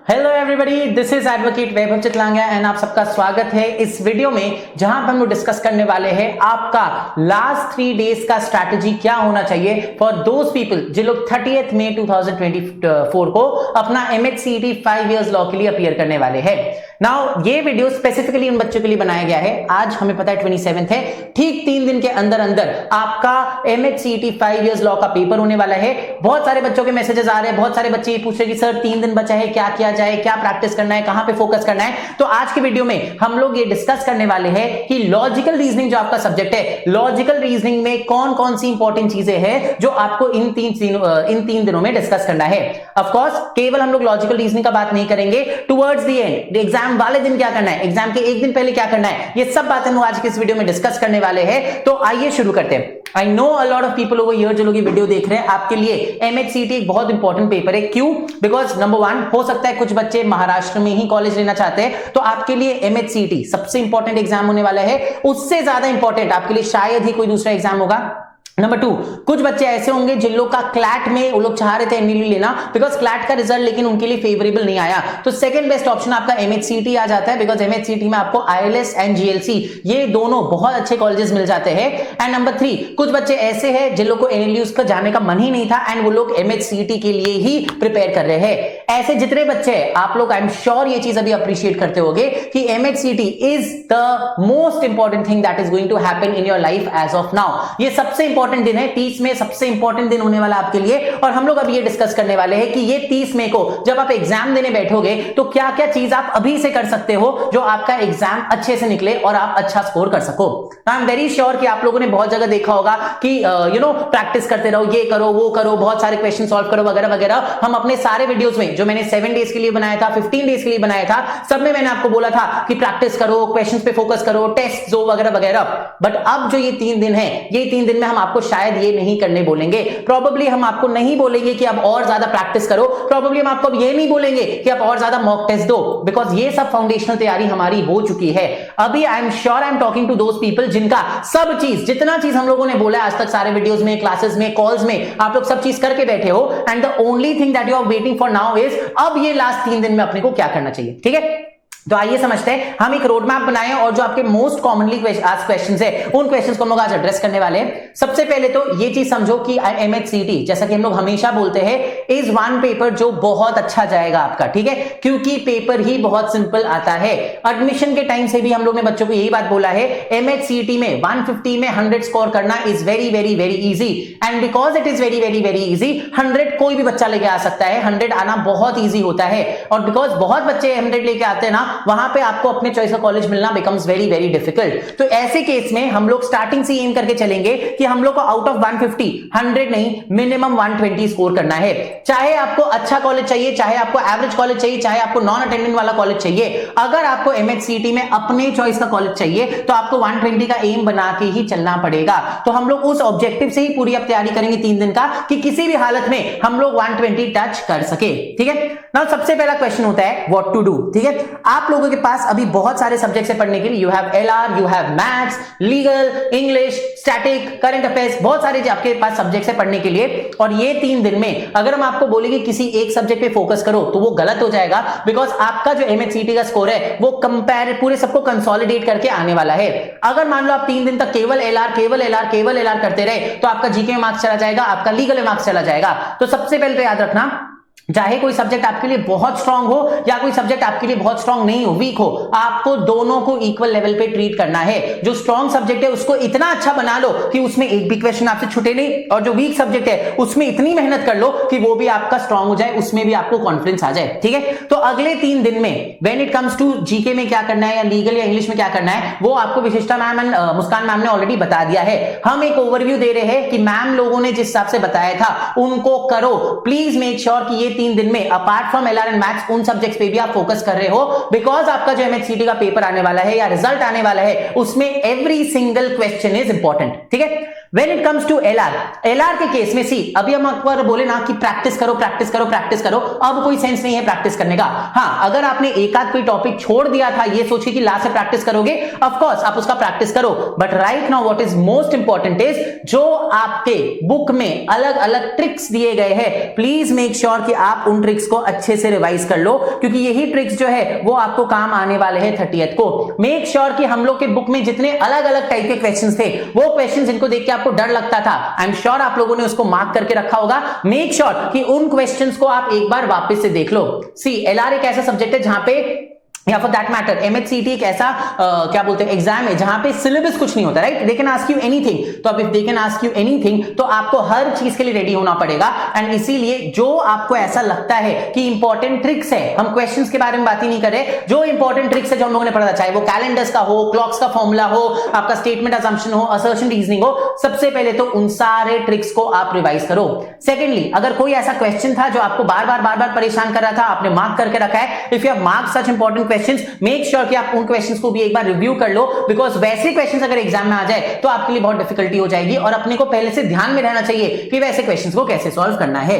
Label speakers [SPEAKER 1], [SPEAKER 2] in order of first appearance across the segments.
[SPEAKER 1] Hello everybody, this is advocate Vaibhav Chitlanga and आप सबका स्वागत है इस वीडियो में जहां पर हम लोग डिस्कस करने वाले हैं आपका लास्ट 3 डेज का स्ट्रैटेजी क्या होना चाहिए फॉर दोज पीपल जो लोग 30th मई 2024 को अपना MHCET 5 इयर्स लॉ के लिए अपीयर करने वाले हैं। नाउ ये वीडियो स्पेसिफिकली उन बच्चों के लिए बनाया गया है। आज हमें पता है 27 है, ठीक 3 दिन के अंदर अंदर आपका MHCET 5 इयर्स लॉ का पेपर होने वाला है। बहुत सारे बच्चों के मैसेजेस आ रहे हैं, बहुत सारे बच्चे ये पूछ रहे हैं कि सर 3 दिन बचा है, क्या किया जाए, क्या प्रैक्टिस करना है, कहां पे फोकस करना है। तो आज की वीडियो में हम लोग ये डिस्कस करने वाले हैं कि लॉजिकल रीजनिंग जो आपका सब्जेक्ट है, लॉजिकल रीजनिंग में कौन कौन सी इंपॉर्टेंट चीजें हैं जो आपको इन तीन दिनों में डिस्कस करना है। ऑफ कोर्स केवल हम लोग लॉजिकल रीजनिंग का बात नहीं करेंगे, टुवर्ड्स द एंड एग्जाम वाले दिन क्या करना है, एग्जाम के एक दिन पहले क्या करना है, ये सब बातें हम आज की इस वीडियो में डिस्कस करने वाले हैं। तो आइए शुरू करते हैं। I know a lot of people over here जो लोग ये वीडियो देख रहे हैं, आपके लिए MHCET एक बहुत इंपॉर्टेंट पेपर है। क्यों? बिकॉज नंबर 1 हो सकता है कुछ बच्चे महाराष्ट्र में ही कॉलेज लेना चाहते हैं, तो आपके लिए MHCET सबसे इंपॉर्टेंट एग्जाम होने वाला है। उससे ज्यादा इंपॉर्टेंट आपके लिए शायद ही कोई दूसरा एग्जाम होगा। नंबर 2, कुछ बच्चे ऐसे होंगे जिन लोग का क्लैट में वो लोग चाह रहे थे MLE लेना, बिकॉज क्लैट का रिजल्ट लेकिन उनके लिए फेवरेबल नहीं आया, तो सेकंड बेस्ट ऑप्शन आपका MHCET आ जाता है। बिकॉज MHCET में आपको ILS एंड GLC ये दोनों बहुत अच्छे कॉलेजेस मिल जाते हैं। एंड नंबर 3, कुछ बच्चे ऐसे हैं जिन लोग को NLUs का जाने का मन ही नहीं था एंड वो लोग MHCET के लिए ही प्रिपेयर कर रहे हैं। ऐसे जितने बच्चे हैं आप लोग, आई एम श्योर ये चीज अभी अप्रिशिएट करते होंगे कि MHCET is the most important thing that is going to happen in your life as of now. ये सबसे इंपॉर्टेंट दिन है, 30 में सबसे इंपॉर्टेंट दिन होने वाला आपके लिए। और हम लोग अब ये डिस्कस करने वाले हैं कि ये 30 मई को जब आप एग्जाम देने बैठोगे तो क्या क्या चीज आप अभी से कर सकते हो जो आपका एग्जाम अच्छे से निकले और आप अच्छा स्कोर कर सको। आई एम वेरी श्योर कि आप लोगों ने बहुत जगह देखा होगा कि प्रैक्टिस करते रहो, ये करो वो करो, बहुत सारे क्वेश्चन सॉल्व करो वगैरह वगैरह। हम अपने सारे वीडियोस में जो मैंने 7 डेज के लिए बनाया था, 15 डेज के लिए बनाया था, सब में मैंने आपको बोला था कि प्रैक्टिस करो, क्वेश्चंस पे फोकस करो, टेस्ट दो वगैरह वगैरह। बट अब जो ये 3 दिन है, ये 3 दिन में हम आपको शायद ये नहीं करने बोलेंगे। प्रॉबेबली हम आपको नहीं बोलेंगे कि आप और ज्यादा प्रैक्टिस करो, प्रॉबेबली हम आपको ये नहीं बोलेंगे कि आप और ज्यादा मॉक टेस्ट दो, बिकॉज ये सब फाउंडेशनल तैयारी हमारी हो चुकी है। अभी I am sure I am talking to those people जिनका सब चीज, जितना चीज हम लोगों ने बोला आज तक सारे वीडियोस में, क्लासेस में, कॉल्स में, आप लोग सब चीज करके बैठे हो and the only thing that you are waiting for now is अब ये लास्ट 3 दिन में अपने को क्या करना चाहिए। ठीक है, तो आइए समझते हैं। हम एक रोड मैप बनाए और जो आपके मोस्ट कॉमनली आस्क्ड क्वेश्चंस है उन क्वेश्चंस को हम लोग आज एड्रेस करने वाले हैं। सबसे पहले तो ये चीज समझो कि MHCET जैसा कि हम लोग हमेशा बोलते हैं इज वन पेपर जो बहुत अच्छा जाएगा आपका। ठीक है, क्योंकि पेपर ही बहुत सिंपल आता है। एडमिशन के टाइम से भी हम लोग ने बच्चों को यही बात बोला है, MHCET में 150 में 100 स्कोर करना is very very very easy. And because it is very very very easy, 100 कोई भी बच्चा लेके आ सकता है, 100 आना बहुत इजी होता है। और बिकॉज बहुत बच्चे 100 लेके आते हैं ना, वहां पे आपको अपने चॉइस का कॉलेज मिलना बिकम्स वेरी वेरी डिफिकल्ट। तो ऐसे केस में हम लोग स्टार्टिंग से एम करके चलेंगे कि हम लोग को आउट ऑफ 150 100 नहीं, मिनिमम 120 स्कोर करना है। चाहे आपको अच्छा कॉलेज चाहिए, चाहे आपको एवरेज कॉलेज चाहिए, चाहे आपको नॉन अटेंडेंट वाला कॉलेज चाहिए, अगर आपको MHCET में अपने चॉइस का कॉलेज चाहिए तो आपको 120 का एम बना के ही चलना पड़ेगा। तो हम लोग उस ऑब्जेक्टिव से ही पूरी अब तैयारी करेंगे 3 दिन का कि किसी भी हालत में हम लोग 120 टच कर सके। ठीक है, नाउ सबसे पहला क्वेश्चन होता है व्हाट टू डू। ठीक है, आप लोगों के पास अभी बहुत सारे सब्जेक्ट्स है पढ़ने के लिए। You have LR, you have maths, legal, English, static, current affairs, बहुत सारे आपके पास सब्जेक्ट्स है पढ़ने के लिए। और ये 3 दिन में अगर हम आपको बोलेंगे किसी एक सब्जेक्ट पे फोकस करो तो वो गलत हो जाएगा, बिकॉज आपका जो MHCET का स्कोर है वो कंपेयर पूरे सबको कंसोलिडेट करके आने वाला है। अगर मान लो आप 3 दिन तक केवल LR केवल LR केवल LR करते रहे तो आपका जीके में मार्क्स चला जाएगा, आपका लीगल में मार्क्स चला जाएगा। तो सबसे पहले तो याद रखना, चाहे कोई सब्जेक्ट आपके लिए बहुत स्ट्रांग हो या कोई सब्जेक्ट आपके लिए बहुत स्ट्रांग नहीं हो, वीक हो, आपको दोनों को इक्वल लेवल पे ट्रीट करना है। जो स्ट्रांग सब्जेक्ट है उसको इतना अच्छा बना लो कि उसमें एक भी क्वेश्चन आपसे छूटे नहीं, और जो वीक सब्जेक्ट है उसमें इतनी मेहनत कर लो कि वो भी आपका स्ट्रांग हो जाए, उसमें भी आपको कॉन्फिडेंस आ जाए। ठीक है, तो अगले 3 दिन में when it comes to GK में क्या करना है या लीगल या इंग्लिश में क्या करना है, वो आपको विशिष्टा मैम एंड मुस्कान मैम ने ऑलरेडी बता दिया है। हम एक ओवरव्यू दे रहे हैं कि मैम लोगों ने जिस हिसाब से बताया था उनको करो। प्लीज मेक श्योर कि ये 3 दिन में apart from LR and maths उन सब्जेक्ट्स पे भी आप फोकस कर रहे हो, बिकॉज आपका जो MHCET का पेपर आने वाला है या रिजल्ट आने वाला है उसमें every single question is important. ठीक है, When it comes to LR के केस में सी अभी हम आपको बोले ना कि प्रैक्टिस करो प्रैक्टिस करो प्रैक्टिस करो, अब कोई सेंस नहीं है प्रैक्टिस करने का। हाँ, अगर आपने एक आध कोई टॉपिक छोड़ दिया था ये सोचिए कि लास्ट से प्रैक्टिस करोगे, ऑफ कोर्स आप उसका प्रैक्टिस करो, but right now what is most important is जो आपके बुक में अलग अलग ट्रिक्स दिए गए हैं, प्लीज मेक श्योर कि आप उन ट्रिक्स को अच्छे से रिवाइज कर लो, क्योंकि यही ट्रिक्स जो है वो आपको काम आने वाले हैं 30th को। मेक श्योर कि हम लोग के बुक में जितने अलग अलग टाइप के क्वेश्चंस थे, वो क्वेश्चंस जिनको देख के आपको डर लगता था, आई एम श्योर आप लोगों ने उसको मार्क करके रखा होगा। मेक श्योर कि उन क्वेश्चंस को आप एक बार वापस से देख लो। सी एलआर एक ऐसा सब्जेक्ट है जहां पे, या फॉर दैट मैटर एमएचसीटी एक ऐसा क्या बोलते हैं एग्जाम है जहां पे सिलेबस कुछ नहीं होता, right? They can ask you anything, तो अब if they can ask you anything तो आपको हर चीज के लिए रेडी होना पड़ेगा। एंड इसीलिए जो आपको ऐसा लगता है कि इंपॉर्टेंट ट्रिक्स है, हम क्वेश्चंस के बारे में बात ही नहीं कर रहे, जो इंपॉर्टेंट ट्रिक्स है जो हम लोगों ने पढ़ा था, चाहे वो कैलेंडर्स का हो, क्लॉक्स का फॉर्मूला हो, आपका स्टेटमेंट असम्पशन हो, असर्शन रीजनिंग हो, सबसे पहले तो उन सारे ट्रिक्स को आप रिवाइज करो। सेकेंडली, अगर कोई ऐसा क्वेश्चन था जो आपको बार बार परेशान कर रहा था, आपने मार्क करके रखा है, if you have marked such important questions, make sure कि आप उन क्वेश्चंस को भी एक बार रिव्यू कर लो, बिकॉज वैसे क्वेश्चंस अगर एग्जाम में आ जाए तो आपके लिए बहुत डिफिकल्टी हो जाएगी, और अपने को पहले से ध्यान में रहना चाहिए कि वैसे क्वेश्चंस को कैसे सॉल्व करना है।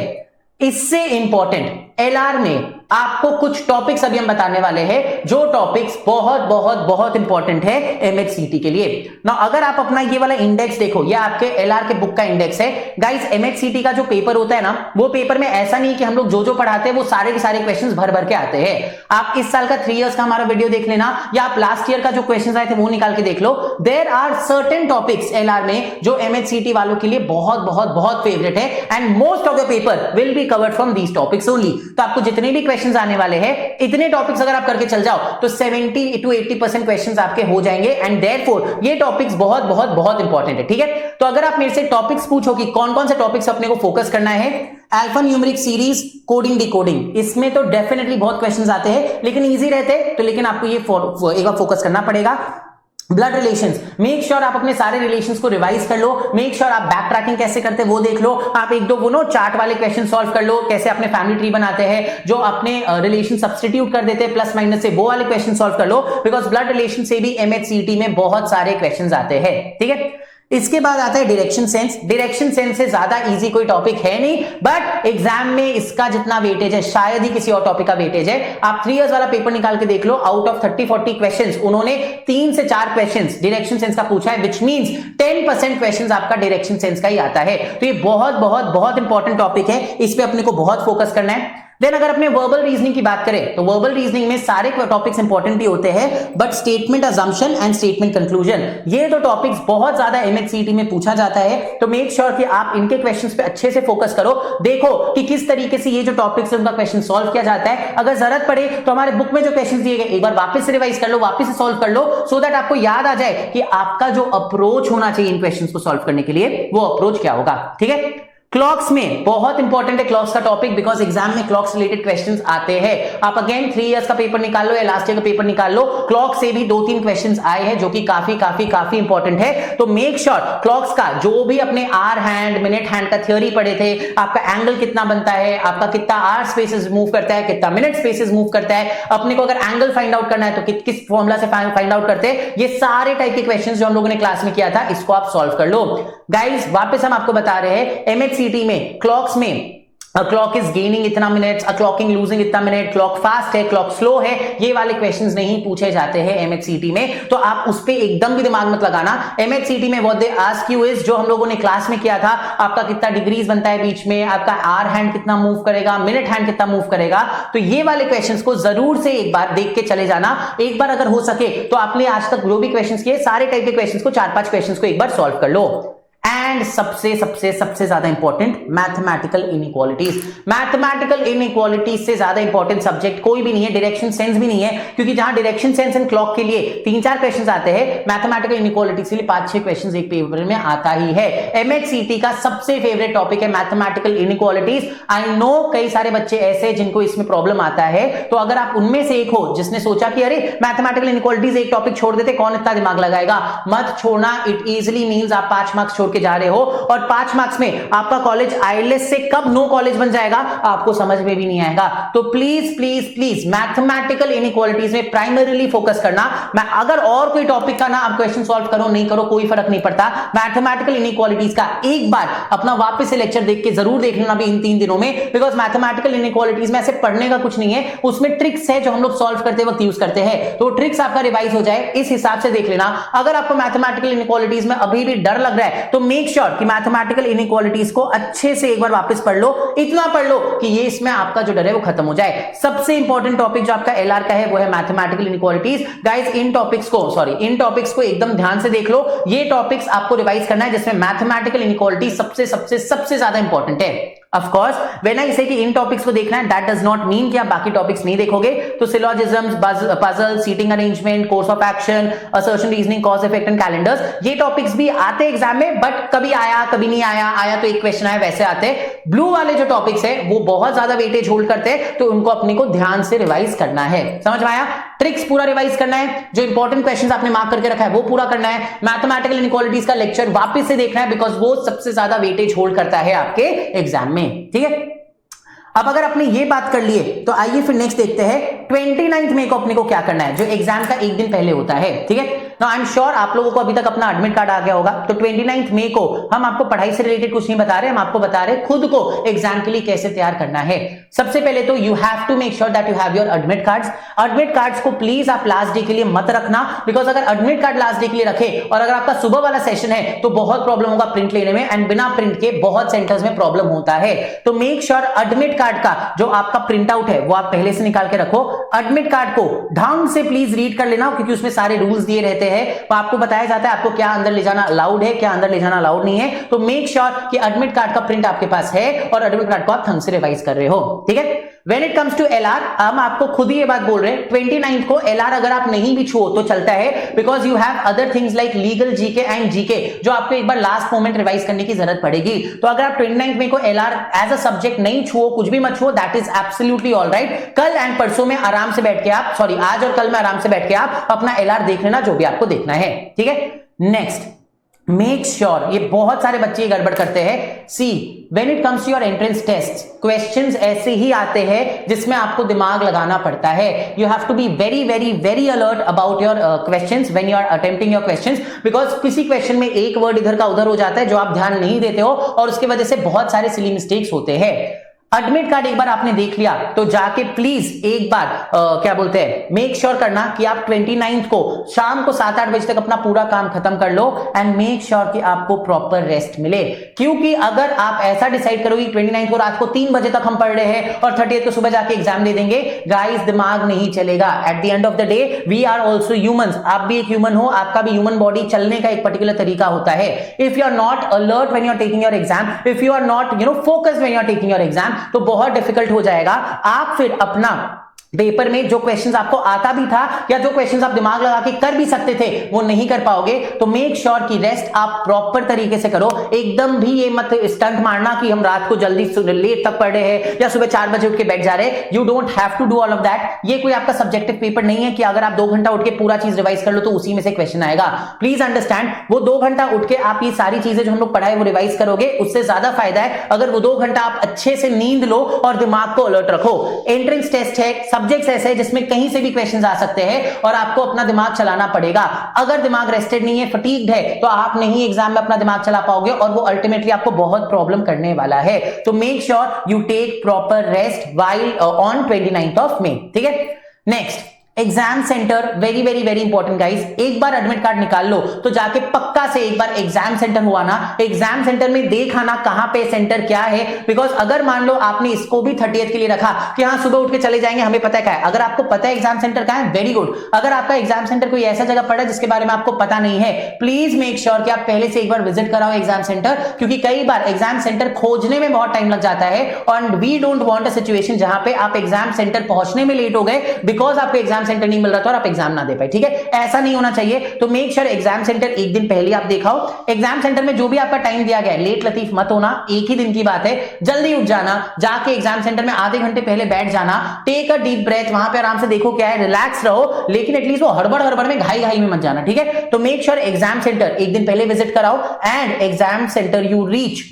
[SPEAKER 1] इससे इंपॉर्टेंट एलआर में आपको कुछ टॉपिक्स अभी हम बताने वाले हैं, जो टॉपिक्स बहुत बहुत बहुत इंपॉर्टेंट है एमएचसीटी के लिए। ना अगर आप अपना ये वाला इंडेक्स देखो, ये आपके एलआर के बुक का इंडेक्स है गाइस। एमएचसीटी का जो पेपर होता है ना, वो पेपर में ऐसा नहीं कि हम लोग जो पढ़ाते हैं वो सारे के सारे क्वेश्चंस भर भर के आते हैं। आप इस साल का 3 इयर्स का हमारा वीडियो देख लेना, या आप लास्ट ईयर का जो क्वेश्चंस आए थे वो निकाल के देख लो। There are certain topics LR में जो एमएचसीटी वालों के लिए बहुत बहुत बहुत फेवरेट है, and most of the paper will be covered from these topics only. तो आपको जितने भी क्वेश्चंस आने वाले हैं, इतने टॉपिक्स अगर आप करके चल जाओ तो 70 to 80% क्वेश्चंस आपके हो जाएंगे, एंड देयरफॉर ये टॉपिक्स बहुत बहुत बहुत इंपॉर्टेंट है, ठीक है? तो अगर आप मेरे से टॉपिक्स पूछो कि कौन कौन से टॉपिक्स अपने को फोकस करना है, alpha numeric series, coding decoding, इसमें तो डेफिनेटली बहुत क्वेश्चंस आते हैं, लेकिन इजी रहते हैं, तो लेकिन आपको ये एक बार फोकस करना पड़ेगा। ब्लड रिलेशंस, मेक श्योर आप अपने सारे रिलेशंस को रिवाइज कर लो, मेक श्योर आप बैक ट्रैकिंग कैसे करते हैं वो देख लो, आप एक दो वो चार्ट वाले क्वेश्चन सॉल्व कर लो, कैसे अपने फैमिली ट्री बनाते हैं, जो अपने रिलेशन सब्स्टिट्यूट कर देते हैं प्लस माइनस से, वो वाले क्वेश्चन सॉल्व कर लो, बिकॉज ब्लड रिलेशन से भी एमएचसीटी में बहुत सारे क्वेश्चन आते हैं, ठीक है? इसके बाद आता है डायरेक्शन सेंस। डायरेक्शन सेंस से ज्यादा इजी कोई टॉपिक है नहीं, बट एग्जाम में इसका जितना वेटेज है शायद ही किसी और टॉपिक का वेटेज है। आप 3 इयर्स वाला पेपर निकाल के देख लो, आउट ऑफ 30-40 क्वेश्चंस उन्होंने 3 से 4 क्वेश्चंस डायरेक्शन सेंस का पूछा है, विच मींस 10% क्वेश्चंस आपका डायरेक्शन सेंस का ही आता है। तो ये बहुत बहुत बहुत इंपॉर्टेंट टॉपिक है, इस पे अपने को बहुत फोकस करना है। देन अगर अपने वर्बल रीजनिंग की बात करें तो वर्बल रीजनिंग में सारे टॉपिक्स इंपॉर्टेंट भी होते हैं, but statement assumption and statement conclusion, ये दो टॉपिक्स बहुत ज्यादा एमएचसीटी में पूछा जाता है। तो मेक श्योर कि आप इनके क्वेश्चंस पे अच्छे से फोकस करो, देखो कि किस तरीके से ये जो टॉपिक्स है उनका क्वेश्चन सॉल्व किया जाता है। अगर जरूरत पड़े तो हमारे बुक में जो क्वेश्चन दिए गए एक बार वापस से रिवाइज कर लो, वापस से सॉल्व कर लो, सो दैट आपको याद आ जाए कि आपका जो अप्रोच होना चाहिए इन क्वेश्चंस को सॉल्व करने के लिए, वो अप्रोच क्या होगा, ठीक है? क्लॉक्स में बहुत इंपॉर्टेंट है क्लॉक्स का टॉपिक, बिकॉज एग्जाम में क्लॉक्स रिलेटेड क्वेश्चंस आते हैं। आप अगेन 3 इयर्स का पेपर निकाल लो या लास्ट ईयर का पेपर निकाल लो, क्लॉक से भी 2-3 क्वेश्चंस आए हैं जो कि काफी इंपॉर्टेंट है। तो मेक श्योर क्लॉक्स का जो भी अपने आर हैंड मिनट हैंड का थ्योरी पढ़े थे, आपका एंगल कितना बनता है, आपका कितना आर स्पेसेस मूव करता है, कितना मिनट स्पेसेस मूव करता है, अपने को अगर एंगल फाइंड आउट करना है तो किस फॉर्मूला से फाइंड आउट करते हैं, ये सारे टाइप के क्वेश्चंस जो हम लोगों ने क्लास में किया था, इसको आप सॉल्व कर लो। गाइस वापस हम आपको बता रहे हैं एमएचसीटी में क्लॉक्स में क्लॉक इज गेनिंग इतना मिनट्स, क्लॉकिंग लूजिंग इतना मिनट, क्लॉक फास्ट है, क्लॉक स्लो है, ये वाले क्वेश्चंस नहीं पूछे जाते हैं एमएचसीटी में। तो आप उस पे एकदम भी दिमाग मत लगाना। एमएचसीटी में what they ask you is, जो हम लोगों ने क्लास में किया था, आपका कितना डिग्रीज बनता है बीच में, आपका आर हैंड कितना मूव करेगा, मिनट हैंड कितना मूव करेगा, तो ये वाले क्वेश्चंस को जरूर से एक बार देख के चले जाना। एक बार अगर हो सके तो आपने आज तक जो भी क्वेश्चंस किए सारे टाइप के क्वेश्चंस को 4-5 क्वेश्चंस को एक बार सॉल्व कर लो। एंड सबसे ज्यादा important mathematical inequalities. Mathematical inequalities से ज्यादा इंपॉर्टेंट सब्जेक्ट कोई भी नहीं है, डायरेक्शन सेंस भी नहीं है, क्योंकि जहां डायरेक्शन सेंस एंड क्लॉक के लिए 3-4 क्वेश्चंस आते हैं, मैथमेटिकल इनइक्वालिटीज के लिए 5-6 क्वेश्चंस एक पेपर में आता ही है। एमएचसीटी का सबसे फेवरेट टॉपिक है मैथमेटिकल इनइक्वालिटीज। आई नो कई सारे बच्चे ऐसे जिनको इसमें प्रॉब्लम आता है, तो अगर आप उनमें से एक हो जिसने सोचा कि अरे मैथमेटिकल इनइक्वालिटीज एक टॉपिक छोड़ देते, कौन इतना दिमाग लगाएगा, मत छोड़ना। इट इजिली मींस आप 5 मार्क्स छोड़ के जा रहे हो, और 5 मार्क्स में आपका कॉलेज आईएलएस से कब नो कॉलेज बन जाएगा आपको समझ में भी नहीं आएगा। तो please please please mathematical inequalities में प्राइमरीली फोकस करना। मैं अगर और कोई टॉपिक का ना आप क्वेश्चन सॉल्व करो नहीं करो कोई फर्क नहीं पड़ता, मैथमेटिकल इनइक्वालिटीज का एक बार अपना वापस से लेक्चर देख के जरूर देख लेना भी इन 3 दिनों में, बिकॉज मैथमेटिकल इनइक्वालिटीज में ऐसे पढ़ने का कुछ नहीं है, उसमें ट्रिक्स है जो हम लोग सॉल्व करते वक्त यूज करते हैं, तो ट्रिक्स आपका रिवाइज हो जाए इस हिसाब से देख लेना। अगर आपको मैथमेटिकल इनइक्वालिटीज में अभी भी डर लग रहा है तो मेक श्योर कि मैथमेटिकल इनइक्वालिटीज को अच्छे से एक बार वापस पढ़ लो, इतना पढ़ लो कि ये इसमें आपका जो डर है वो खत्म हो जाए। सबसे इंपॉर्टेंट टॉपिक जो आपका एलआर का है वो है mathematical inequalities. Guys in topics को एकदम ध्यान से देख लो, ये टॉपिक्स आपको रिवाइज करना है जिसमें मैथमेटिकल इनइक्वालिटी सबसे ज्यादा इंपॉर्टेंट है। Of course, when I say कि इन टॉपिक्स को देखना है, that does not mean कि आप बाकी टॉपिक्स नहीं देखोगे। तो syllogisms, puzzle, seating arrangement, course of action, assertion, reasoning, cause effect and calendars, ये टॉपिक्स भी आते हैं एग्जाम में, बट कभी आया कभी नहीं आया, आया तो एक क्वेश्चन आया, वैसे आते हैं। ब्लू वाले जो टॉपिक्स है वो बहुत ज्यादा वेटेज होल्ड करते हैं, तो उनको अपने को ध्यान से रिवाइज करना है। समझ में आया? ट्रिक्स पूरा रिवाइज करना है, जो इंपॉर्टेंट क्वेश्चंस आपने मार्क करके रखा है वो पूरा करना है, मैथमेटिकल इनइक्वालिटीज का लेक्चर वापस से देखना है, बिकॉज वो सबसे ज्यादा वेटेज होल्ड करता है आपके एग्जाम में। ठीक है, अब अगर आपने ये बात कर लिए तो आइए फिर नेक्स्ट देखते हैं 29 मई को अपने को क्या करना है, जो एग्जाम का एक दिन पहले होता है। ठीक है, नाउ आई एम श्योर आप लोगों को अभी तक अपना एडमिट कार्ड आ गया होगा। तो 29 मई को हम आपको पढ़ाई से रिलेटेड कुछ नहीं बता रहे, हम आपको बता रहे खुद को एग्जाम के लिए कैसे तैयार करना है। सबसे पहले तो you have to make sure that you have your admit cards. Admit cards को प्लीज आप लास्ट डे के लिए मत रखना, बिकॉज अगर एडमिट कार्ड लास्ट डे के लिए रखे और अगर आपका सुबह वाला सेशन है तो बहुत प्रॉब्लम होगा प्रिंट लेने में, एंड बिना प्रिंट के बहुत सेंटर्स में प्रॉब्लम होता है। तो मेक श्योर एडमिट कार्ड का जो आपका प्रिंट आउट है वो आप पहले से निकाल के रखो। एडमिट कार्ड को ढंग से प्लीज रीड कर लेना, क्योंकि उसमें सारे रूल्स दिए रहते हैं, तो आपको बताया जाता है आपको क्या अंदर ले जाना अलाउड है, क्या अंदर ले जाना अलाउड नहीं है। तो मेक श्योर कि एडमिट कार्ड का प्रिंट आपके पास है और एडमिट कार्ड को आप ढंग से रिवाइज कर रहे हो। ठीक है, When it comes to LR, हम आपको खुद ही ये बात बोल रहे हैं 29 को LR अगर आप नहीं भी छुओ तो चलता है, because you have other things like legal, GK and GK, जो आपको एक बार लास्ट मोमेंट रिवाइज करने की जरूरत पड़ेगी। तो अगर आप 29 मई को LR एज अ सब्जेक्ट नहीं छुओ, कुछ भी मत छुओ, that is absolutely all right. कल एंड परसों में आराम से बैठ के आप, सॉरी आज और कल में आराम से बैठ के आप अपना LR देख लेना जो भी आपको देखना है। ठीक है, नेक्स्ट मेक श्योर, ये बहुत सारे बच्चे ये गड़बड़ करते हैं। See when it comes to your entrance test, questions ऐसे ही आते हैं जिसमें आपको दिमाग लगाना पड़ता है। You have to be very very very alert about your questions when you are attempting your questions, because किसी क्वेश्चन में एक वर्ड इधर का उधर हो जाता है जो आप ध्यान नहीं देते हो, और उसकी वजह से बहुत सारे सिली मिस्टेक्स होते हैं। एडमिट कार्ड एक बार आपने देख लिया तो जाके प्लीज एक बार क्या बोलते हैं मेक श्योर करना कि आप 29 को शाम को 7-8 बजे तक अपना पूरा काम खत्म कर लो, एंड मेक श्योर कि आपको प्रॉपर रेस्ट मिले। क्योंकि अगर आप ऐसा डिसाइड करोगे 29 को रात को 3 बजे तक हम पढ़ रहे हैं और 30 को सुबह जाके एग्जाम दे देंगे, गाइस दिमाग नहीं चलेगा। At the end of the day we are also humans, आप भी एक ह्यूमन हो, आपका भी ह्यूमन बॉडी चलने का एक पर्टिकुलर तरीका होता है। If you are not alert when you are taking your exam, if you are not focused when you are taking your exam, तो बहुत डिफिकल्ट हो जाएगा। आप फिर अपना पेपर में जो क्वेश्चंस आपको आता भी था या जो क्वेश्चंस आप दिमाग लगा के कर भी सकते थे वो नहीं कर पाओगे। तो मेक श्योर कि रेस्ट आप प्रॉपर तरीके से करो। एकदम भी ये मत स्टंट मारना कि हम रात को जल्दी लेट तक पढ़ रहे हैं या सुबह 4 बजे उठ के बैठ जा रहे हैं। You don't have to do all of that. ये कोई आपका सब्जेक्टिव पेपर नहीं है कि अगर आप 2 घंटा उठ के पूरा चीज रिवाइज कर लो तो उसी में से क्वेश्चन आएगा। प्लीज अंडरस्टैंड, वो 2 घंटा उठ के आप ये सारी चीजें जो हम लोग पढ़ाए वो रिवाइज करोगे, उससे ज्यादा फायदा है अगर वो 2 घंटा आप अच्छे से नींद लो और दिमाग को अलर्ट रखो। एंट्रेंस टेस्ट है, सब्जेक्ट्स ऐसे है जिसमें कहीं से भी क्वेश्चंस आ सकते हैं और आपको अपना दिमाग चलाना पड़ेगा। अगर दिमाग रेस्टेड नहीं है, फटीग्ड है, तो आप नहीं एग्जाम में अपना दिमाग चला पाओगे और वो अल्टीमेटली आपको बहुत प्रॉब्लम करने वाला है। तो make sure you take proper rest while on 29th of May. ठीक है, next exam centre, very very very important guys. एक बार एडमिट कार्ड निकाल लो तो जाके पक्का से एक बार एग्जाम सेंटर हुआ ना, एग्जाम सेंटर में देखा ना कहां पे सेंटर क्या है। बिकॉज अगर मान लो आपने इसको भी 30th के लिए रखा कि हाँ सुबह उठ के चले जाएंगे, हमें पता है क्या है, अगर आपको पता है एग्जाम सेंटर क्या है, वेरी गुड। अगर आपका एग्जाम सेंटर कोई ऐसा जगह पड़ा है जिसके बारे में आपको पता नहीं है, प्लीज मेक श्योर कि आप पहले से एक बार विजिट कराओ एग्जाम सेंटर, क्योंकि कई बार एग्जाम सेंटर खोजने में बहुत टाइम लग जाता है। और we don't want a situation जहां पे आप एग्जाम सेंटर पहुंचने में लेट हो गए बिकॉज आपको एग्जाम सेंटर नहीं मिल रहा था और आप एग्जाम ना दे पाए, ठीक है, ऐसा नहीं होना चाहिए। तो मेक श्योर एग्जाम सेंटर एक दिन पहले आप दिखाओ। एग्जाम सेंटर में जो भी आपका टाइम दिया गया है, लेट लतीफ मत होना, एक ही दिन की बात है, जल्दी उठ जाना, जाके एग्जाम सेंटर में आधे घंटे पहले बैठ जाना, टेक अ डीप ब्रेथ, वहां पे आराम से देखो क्या है, रिलैक्स रहो, लेकिन एटलीस्ट वो हड़बड़ में घाई में मत जाना, ठीक है। तो मेक श्योर एग्जाम सेंटर एक दिन पहले विजिट कराओ and exam centre you reach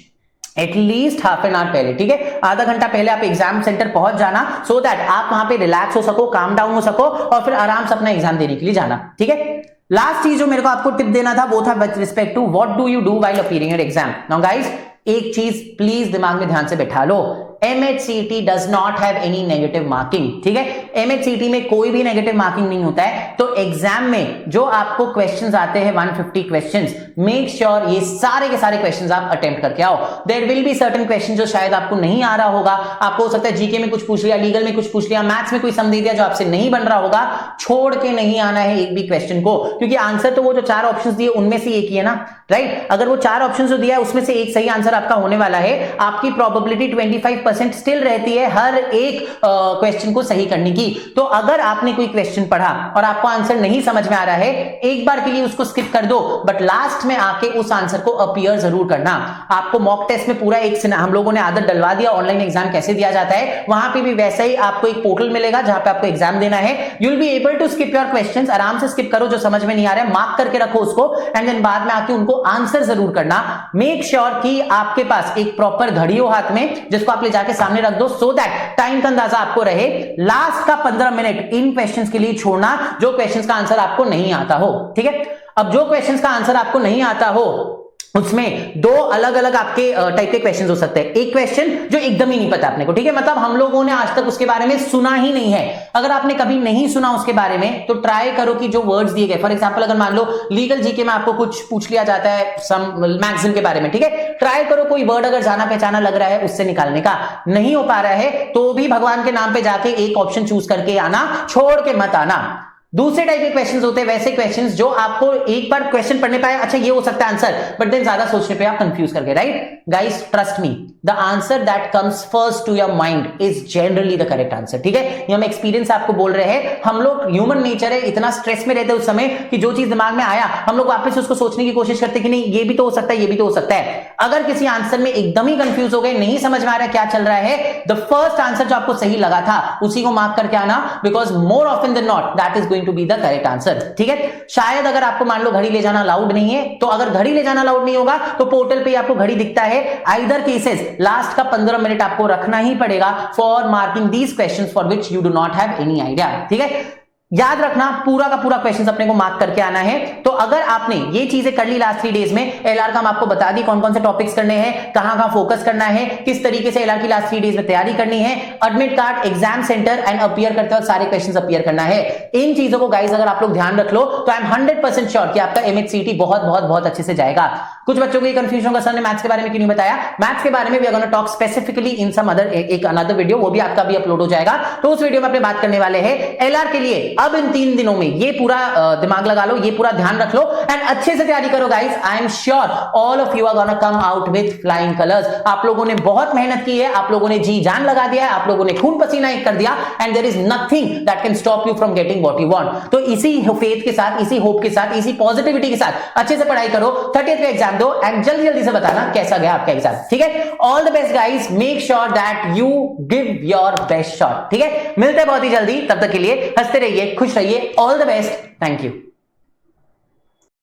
[SPEAKER 1] at least half an hour पहले, ठीक है, आधा घंटा पहले आप एग्जाम सेंटर पहुंच जाना, सो दैट आप वहां पे रिलैक्स हो सको, काम डाउन हो सको और फिर आराम से अपना एग्जाम देने के लिए जाना, ठीक है। लास्ट चीज जो मेरे को आपको टिप देना था वो था with respect to what do you do while appearing at exam. Now guys, एक चीज प्लीज दिमाग में ध्यान से बैठा लो, MHCT does not have any negative marking, ठीक है, MHCT में कोई भी नेगेटिव मार्किंग नहीं होता है। तो एग्जाम में जो आपको क्वेश्चंस आते हैं 150 क्वेश्चंस, मेक श्योर ये सारे के सारे क्वेश्चंस आप अटेम्प्ट करके आओ। There will be certain question जो शायद आपको नहीं आ रहा होगा, आपको हो सकता है जीके में कुछ पूछ लिया, लीगल में कुछ पूछ लिया, मैथ्स में कोई सम दे दिया जो आपसे नहीं बन रहा होगा, छोड़ के नहीं आना है एक भी क्वेश्चन को, क्योंकि आंसर तो वो जो 4 ऑप्शंस दिए उनमें से एक ही है ना, राइट। अगर वो 4 ऑप्शंस जो दिया है उसमें से एक सही आंसर आपका होने वाला है, आपकी प्रोबेबिलिटी 25% स्टिल रहती है हर एक क्वेश्चन को सही करने की। तो अगर आपने कोई क्वेश्चन पढ़ा और आपको आंसर नहीं समझ में आ रहा है, एक बार के लिए उसको स्किप कर दो, बट लास्ट में आके उस आंसर को अपीयर जरूर करना। आपको मॉक टेस्ट में पूरा एक हम लोगों ने आदत डलवा दिया, ऑनलाइन एग्जाम कैसे दिया जाता है, वहां पे भी वैसा ही आपको एक पोर्टल मिलेगा जहां पे आपको एग्जाम देना है। You will be able to skip your questions, आराम से स्किप करो, जो समझ में नहीं आ रहा है मार्क करके रखो उसको, एंड देन बाद में आके उनको आंसर जरूर करना। मेक श्योर कि आपके पास एक प्रॉपर घड़ी हो हाथ में जिसको आप ले जाके सामने रख दो, सो दैट टाइम का अंदाजा आपको रहे। लास्ट का 15 मिनट इन क्वेश्चंस के लिए छोड़ना जो क्वेश्चंस का आंसर आपको नहीं आता हो, ठीक है। अब जो क्वेश्चंस का आंसर आपको नहीं आता हो उसमें 2 अलग अलग आपके टाइप के क्वेश्चंस हो सकते हैं। एक क्वेश्चन जो एकदम ही नहीं पता अपने को, ठीक है, मतलब हम लोगों ने आज तक उसके बारे में सुना ही नहीं है। अगर आपने कभी नहीं सुना उसके बारे में तो ट्राई करो कि जो वर्ड्स दिए गए, फॉर एग्जांपल अगर मान लो लीगल जीके में आपको कुछ पूछ लिया जाता है सम मैगजीन के बारे में, ठीक है, ट्राई करो कोई वर्ड अगर जाना पहचाना लग रहा है उससे निकालने का। नहीं हो पा रहा है तो भी भगवान के नाम पे जाके एक ऑप्शन चूज करके आना, छोड़ के मत आना। दूसरे टाइप के क्वेश्चंस होते हैं वैसे क्वेश्चंस जो आपको एक बार क्वेश्चन पढ़ने पे अच्छा ये हो सकता है आंसर, बट देन ज्यादा सोचने पे आप कंफ्यूज कर गए, right. Guys trust me, the answer that comes first to your mind is generally the correct answer, ठीक है। ये हम एक्सपीरियंस आपको बोल रहे हैं, हम लोग ह्यूमन नेचर है, इतना स्ट्रेस में रहते हैं उस समय कि जो चीज दिमाग में आया हम लोग वापस उसको सोचने की कोशिश करते कि नहीं ये भी तो हो सकता है, ये भी तो हो सकता है। अगर किसी आंसर में एकदम ही कंफ्यूज हो गए, नहीं समझ में आ रहा क्या चल रहा है, द फर्स्ट आंसर जो आपको सही लगा था उसी को मार्क करके आना, because more often than not that is going to be the correct answer, ठीक है। शायद अगर आपको मान लो घड़ी ले जाना अलाउड नहीं है, तो अगर घड़ी ले जाना अलाउड नहीं होगा तो पोर्टल पे आपको घड़ी दिखता है, आइदर केसेस लास्ट का 15 मिनट आपको रखना ही पड़ेगा for marking these questions for which you do not have any idea, ठीक है। याद रखना पूरा का पूरा क्वेश्चंस अपने को मार्क करके आना है। तो अगर आपने ये चीजें कर ली लास्ट 3 डेज में, एलआर का हम आपको बता दी कौन कौन से टॉपिक्स करने हैं, कहां फोकस करना है, किस तरीके से एलआर की लास्ट 3 डेज में तैयारी करनी है, admit card, exam centre and appear करते वक्त सारे क्वेश्चंस अपीयर करना है। इन चीजों को गाइस अगर आप लोग ध्यान रख लो तो आई एम 100% श्योर कि आपका MHCT बहुत बहुत बहुत अच्छे से जाएगा। कुछ बच्चों को ये कंफ्यूजन होगा, सर ने मैथ्स के बारे में क्यों नहीं बताया। मैथ्स के बारे में we are gonna talk specifically in some other एक अनदर वीडियो, वो भी आपका भी अपलोड हो जाएगा, तो उस वीडियो में अपने बात करने वाले हैं एलआर के लिए। अब इन 3 दिनों में ये पूरा दिमाग लगा लो, ये पूरा ध्यान रख लो एंड अच्छे से तैयारी करो guys. I am sure all of you are gonna come out with flying colours. आप लोगों ने बहुत मेहनत की है, आप लोगों ने जी जान लगा दिया है, आप लोगों ने खून पसीना एक कर दिया and there is nothing that can stop you from getting what you want. तो इसी फेथ के साथ, इसी होप के साथ, इसी पॉजिटिविटी के साथ अच्छे से पढ़ाई करो, 30th का एग्जाम दो एंड जल्दी से बताना कैसा गया आपका एग्जाम, ठीक है। All the best guys, make sure that you give your best shot, ठीक है। मिलते हैं बहुत ही जल्दी, तब तक के लिए हंसते रहिए, खुश रहिए, all the best, thank you.